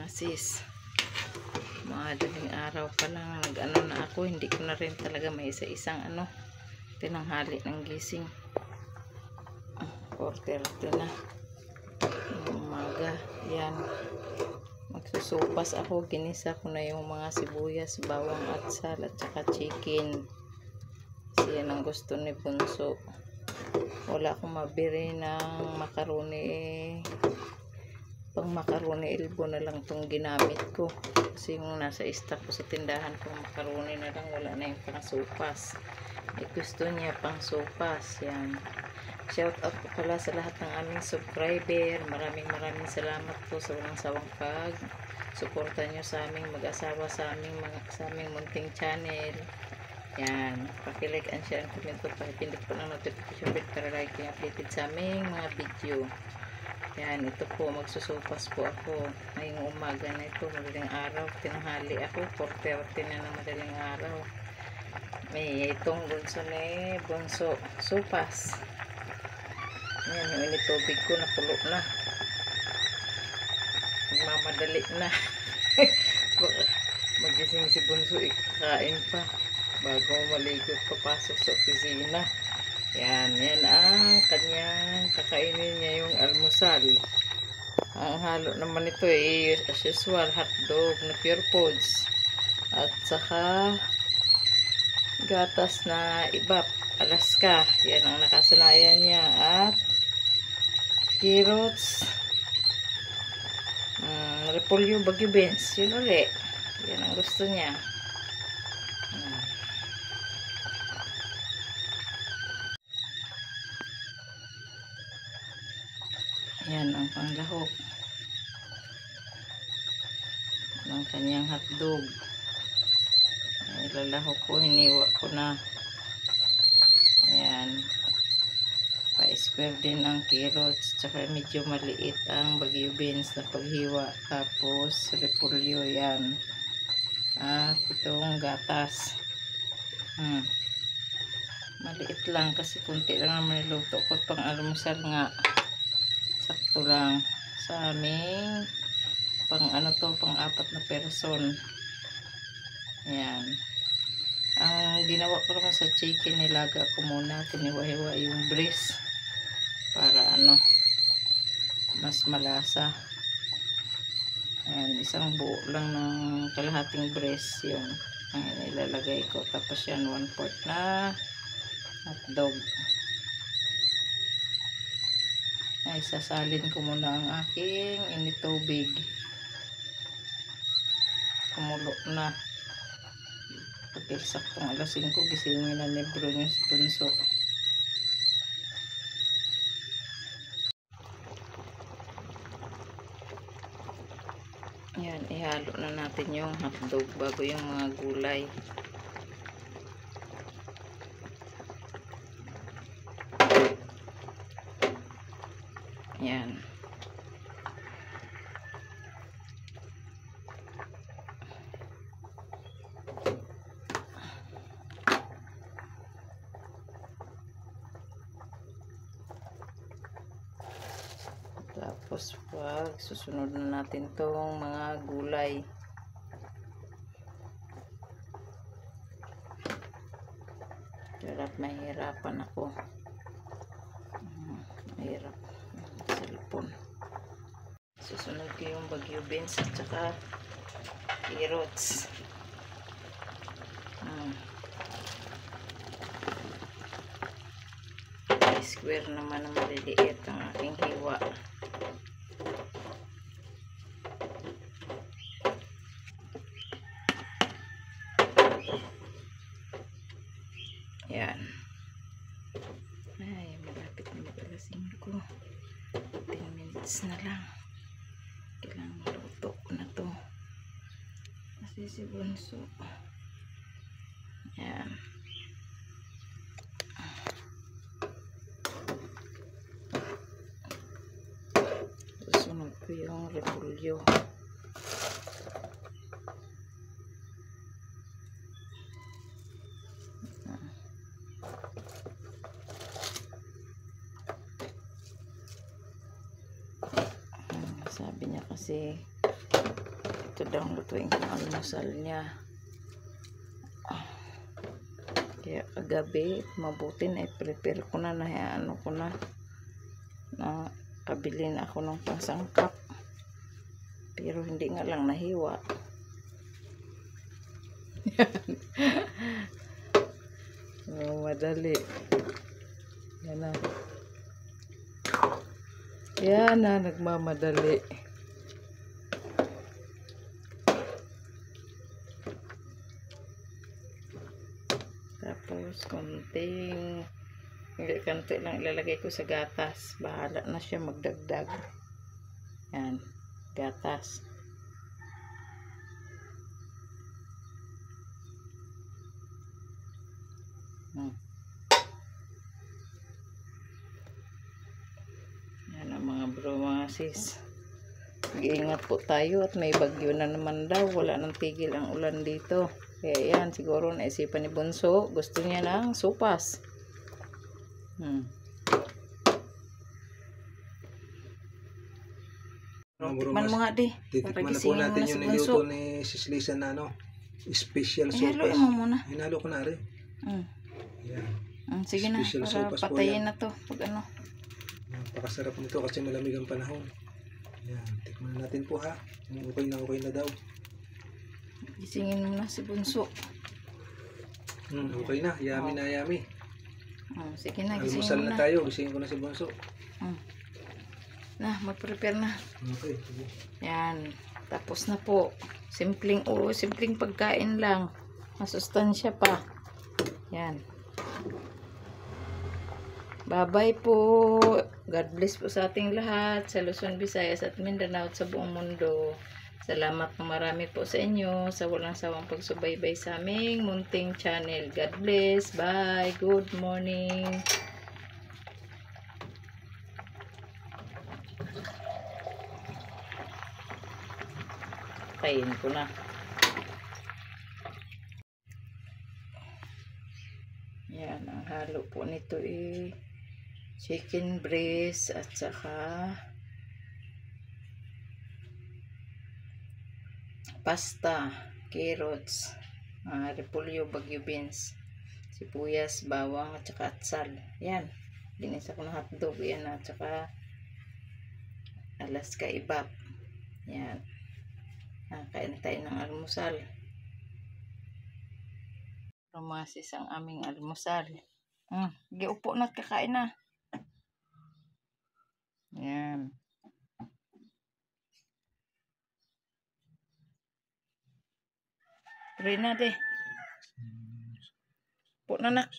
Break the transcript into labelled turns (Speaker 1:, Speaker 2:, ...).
Speaker 1: mga sis. Madaling araw pa lang nag-ano na ako, hindi ko na rin talaga may isa-isang tinanghali ng gising. 4:30 na ng umaga. Yan, magsusupas ako. Ginisa ko na yung mga sibuyas, bawang at sal at saka chicken kasi yan ang gusto ni Bunso. Wala akong mabili ng macaroni, pang macaroni elbow na lang itong ginamit ko kasi yung nasa stock ko sa tindahan kong macaroni na lang, wala na yung pang sopas. Gusto niya pang sopas. Yan, shout out po pala sa lahat ng aming subscriber. Maraming salamat po sa walang sawang pag suporta nyo sa aming mag-asawa, sa aming munting channel. Yan, paki-like and share and comment po, pakipindot po ng notification bell para like yung updated sa aming mga video. Yan, ito po, magsusupas po ako ngayong umaga na ito, madaling araw. Tinanghali ako, 4:30 na ng madaling araw. May itong bunso supas. Yan, yung initubig ko, napulo na. Magmamadali na. Magising si Bunso, ikakain pa bago maligo papasok sa opisina. Yan ang kanyang kakainin niya, yung almusal. Ang halo naman ito as usual, hotdog na Pure Foods at saka gatas na Ibap Alaska. Yan ang nakasanayan niya, at carrots, repolyo, bagyo beans, yun ulit. Yan ang gusto niya. Yan ang panglahok ng kanyang hotdog. Ilalahok ko, hiniwa ko na. Ayan, pa-square din ang carrots, tsaka medyo maliit ang bagyo beans na paghiwa, tapos repolyo. Yan, at itong gatas, maliit lang kasi kunti lang naman niluto ko, pang almusal nga. Sakto lang sa aming pang pang-4 na person. Ayan, ang ginawa ko naman sa chicken, nilaga ko muna, tiniwa-hiwa yung breast para mas malasa. Ayan, isang buo lang ng kalahating breast yung ang ilalagay ko, tapos yan 1/4 na hotdog. Ay, sasalin ko muna ang aking initubig. Kumulo na. Pag-saktong alas 5, gisingin na ni Bruno yung Bunso. Yan, ihalo na natin yung hotdog bago yung mga gulay. Yan. Tapos pag susunod na natin tong mga gulay. Mahirapan ako. Mahirap cellphone. Susunod ko yung bagyo beans at saka carrots. Square naman na maliliit ang aking hiwa. Yan. Ay, malapit na mag-alas 5. 10 minutes na lang. Kailangan maluto ko na to. Kasi si Bunso. Yan. Susunod ko yung repolyo. Sabi niya kasi ito daw ang lutuin kong almusal niya. Kaya kagabi, mabuti na i-prepare ko na, ano ko na kabili na ako ng pangsangkap. Pero hindi nga lang nahiwa. Madali. Yan na. Yan na, nagmamadali. Tapos, konti lang ilalagay ko sa gatas. Bahala na siya magdagdag. Yan, gatas. Yan ang mga bro, mga sis. Mag-iingat po tayo at may bagyo na naman daw. Wala nang tigil ang ulan dito. Kaya yan, siguro naisipan ni Bunso. Gusto niya ng sopas. Tikman mo nga di.
Speaker 2: Titikman na po natin yung niluto ni Sis Lisa na special sopas.
Speaker 1: Ihalo mo muna.
Speaker 2: Hinalo ko na rin.
Speaker 1: Yan. Sige na, para patayin na to. Pag ano.
Speaker 2: Napakasarap nito kasi malamig ang panahon. Yan, tikman natin po ha. Okay na daw.
Speaker 1: Gisingin mo na si Bunso.
Speaker 2: Okay na, yummy na yummy.
Speaker 1: Sige na,
Speaker 2: almusal na tayo, gisingin ko na si Bunso.
Speaker 1: Na, mag-prepare na.
Speaker 2: Okay, sige.
Speaker 1: Yan, tapos na po. Simpleng pagkain lang. Masustansya pa. Yan. Bye-bye po. God bless po sa ating lahat. Sa Luzon, Visayas at Mindanao at sa buong mundo. Salamat na marami po sa inyo sa walang sawang pagsubaybay sa aming munting channel. God bless. Bye. Good morning. Tayin ko na. Yan, ang halo po nito chicken breast at saka pasta, carrots, repolyo, bagyo beans, sibuyas, bawang at saka atsal. Yan, ginisa ko ng hotdog. Yan, at saka Alaska ibap. Yan. Kain tayo ng almusal. Rumasis ang aming almusal. Giupo na, kakain na. Yan. Pray na de. Po na nak.